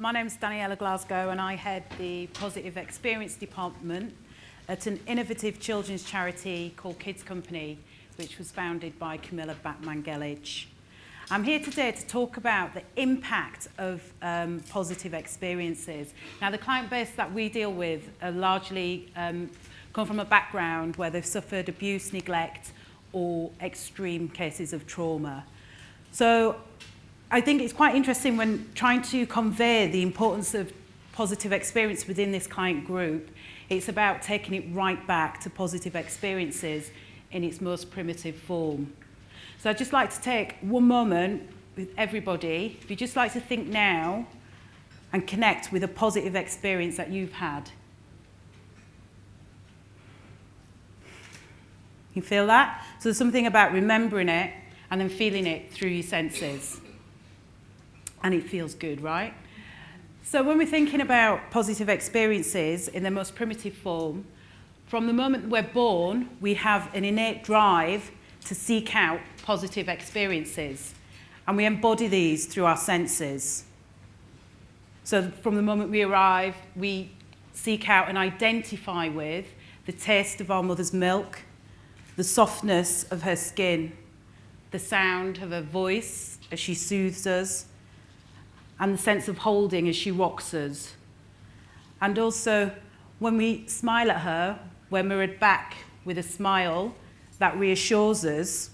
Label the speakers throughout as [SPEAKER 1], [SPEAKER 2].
[SPEAKER 1] My name's Dannyella Glasgow and I head the Positive Experience Department at an innovative children's charity called Kids Company, which was founded by Camilla Batman-Gellich. I'm here today to talk about the impact of positive experiences. Now, the client base that we deal with are largely come from a background where they've suffered abuse, neglect, or extreme cases of trauma. So I think it's quite interesting when trying to convey the importance of positive experience within this client group. It's about taking it right back to positive experiences in its most primitive form. So I'd just like to take one moment with everybody, if you'd just like to think now and connect with a positive experience that you've had. You feel that? So there's something about remembering it and then feeling it through your senses. And it feels good, right? So when we're thinking about positive experiences in their most primitive form, from the moment we're born, we have an innate drive to seek out positive experiences. And we embody these through our senses. So from the moment we arrive, we seek out and identify with the taste of our mother's milk, the softness of her skin, the sound of her voice as she soothes us, and the sense of holding as she rocks us. And also, when we smile at her, we're mirrored back with a smile that reassures us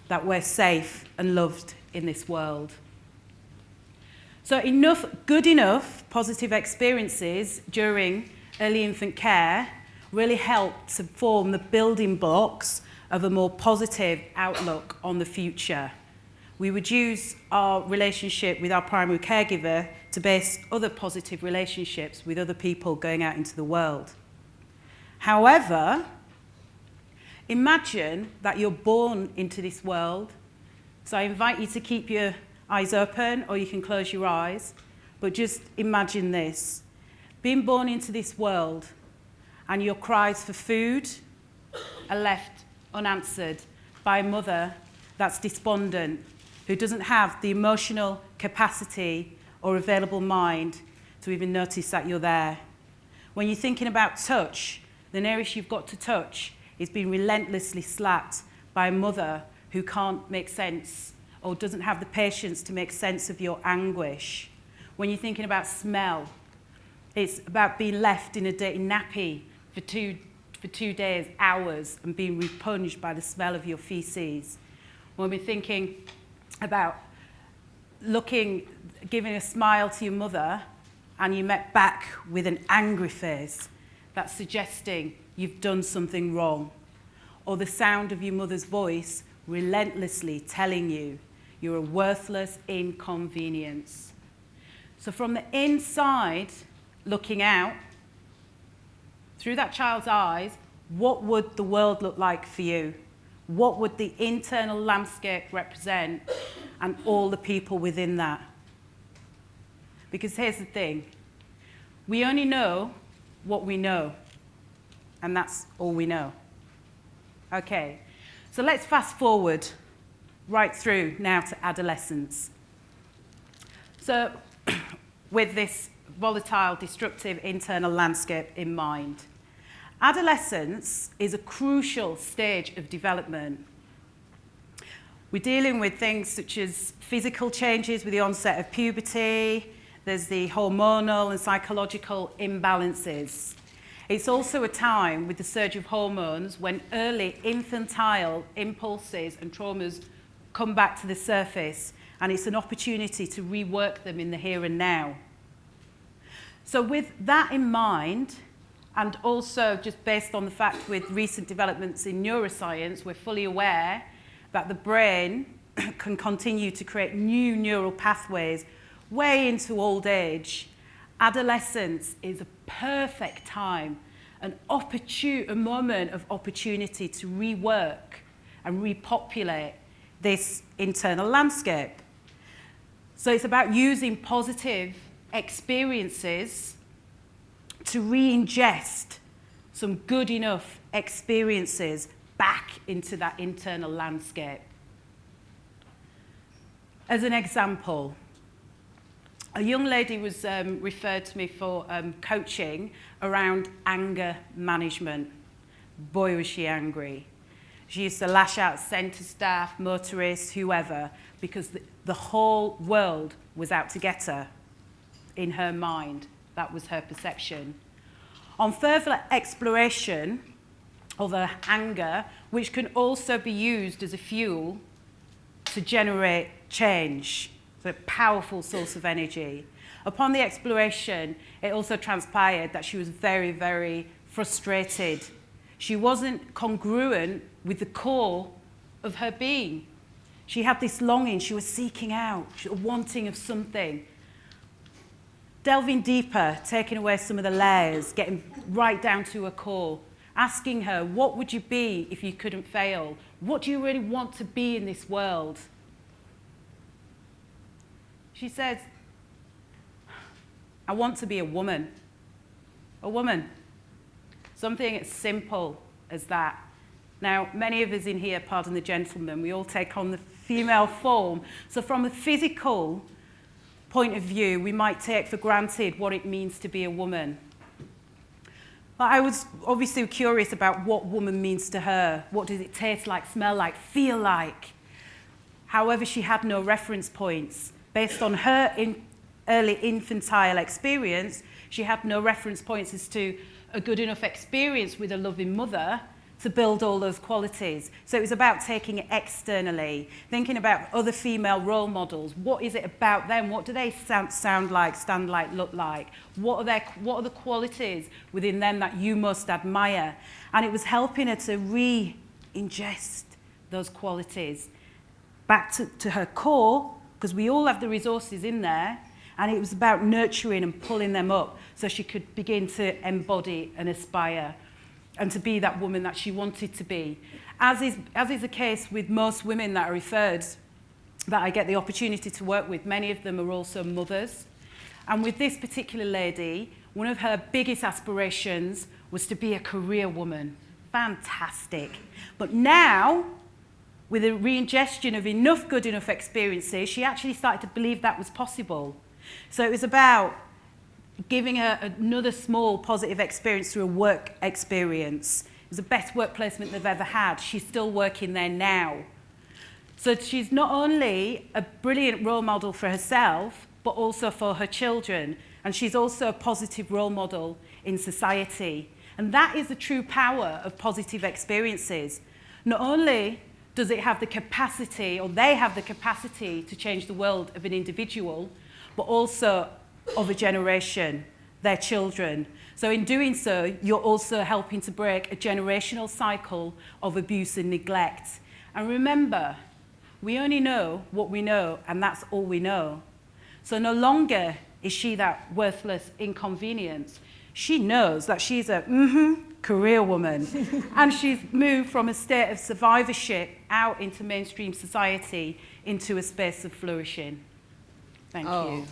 [SPEAKER 1] that we're safe and loved in this world. So good enough positive experiences during early infant care really help to form the building blocks of a more positive outlook on the future. We would use our relationship with our primary caregiver to base other positive relationships with other people going out into the world. However, imagine that you're born into this world. So I invite you to keep your eyes open, or you can close your eyes, but just imagine this. Being born into this world and your cries for food are left unanswered by a mother that's despondent, who doesn't have the emotional capacity or available mind to even notice that you're there. When you're thinking about touch, the nearest you've got to touch is being relentlessly slapped by a mother who can't make sense or doesn't have the patience to make sense of your anguish. When you're thinking about smell, it's about being left in a dirty nappy for two days, hours, and being repunged by the smell of your feces. When we're thinking about giving a smile to your mother and you met back with an angry face, that's suggesting you've done something wrong. Or the sound of your mother's voice relentlessly telling you you're a worthless inconvenience. So from the inside, looking out, through that child's eyes, what would the world look like for you? What would the internal landscape represent, and all the people within that? Because here's the thing. We only know what we know, and that's all we know. Okay, so let's fast forward right through now to adolescence. So with this volatile, destructive internal landscape in mind, adolescence is a crucial stage of development. We're dealing with things such as physical changes with the onset of puberty. There's the hormonal and psychological imbalances. It's also a time with the surge of hormones when early infantile impulses and traumas come back to the surface, and it's an opportunity to rework them in the here and now. So with that in mind, and also just based on the fact with recent developments in neuroscience, we're fully aware that the brain can continue to create new neural pathways way into old age. Adolescence is a perfect time, a moment of opportunity to rework and repopulate this internal landscape. So it's about using positive experiences to re-ingest some good enough experiences back into that internal landscape. As an example, A young lady was referred to me for coaching around anger management. Boy, was she angry. She used to lash out at centre staff, motorists, whoever, because the whole world was out to get her. In her mind, that was her perception. On further exploration of her anger, which can also be used as a fuel to generate change, so a powerful source of energy. Upon the exploration, it also transpired that she was very, very frustrated. She wasn't congruent with the core of her being. She had this longing, she was seeking out, she was wanting of something. Delving deeper, taking away some of the layers, getting right down to her core, asking her, what would you be if you couldn't fail? What do you really want to be in this world? She says, I want to be a woman. A woman. Something as simple as that. Now, many of us in here, pardon the gentleman, we all take on the female form. So from a physical point of view, we might take for granted what it means to be a woman. But I was obviously curious about what woman means to her. What does it taste like, smell like, feel like? However, she had no reference points. Based on her early infantile experience, she had no reference points as to a good enough experience with a loving mother to build all those qualities. So it was about taking it externally, thinking about other female role models. What is it about them? What do they sound like, stand like, look like? What are the qualities within them that you must admire? And it was helping her to re-ingest those qualities back to her core, because we all have the resources in there, and it was about nurturing and pulling them up so she could begin to embody and aspire and to be that woman that she wanted to be. As is the case with most women that are referred, that I get the opportunity to work with, many of them are also mothers. And with this particular lady, one of her biggest aspirations was to be a career woman. Fantastic. But now, with a re-ingestion of enough good enough experiences, she actually started to believe that was possible. So it was about giving her another small positive experience through a work experience. It was the best work placement they've ever had. She's still working there now. So she's not only a brilliant role model for herself, but also for her children. And she's also a positive role model in society. And that is the true power of positive experiences. Not only does it have the capacity, or they have the capacity to change the world of an individual, but also of a generation, their children. So in doing so, you're also helping to break a generational cycle of abuse and neglect. And remember, we only know what we know, and that's all we know. So no longer is she that worthless inconvenience. She knows that she's a career woman, and she's moved from a state of survivorship out into mainstream society, into a space of flourishing. Thank you.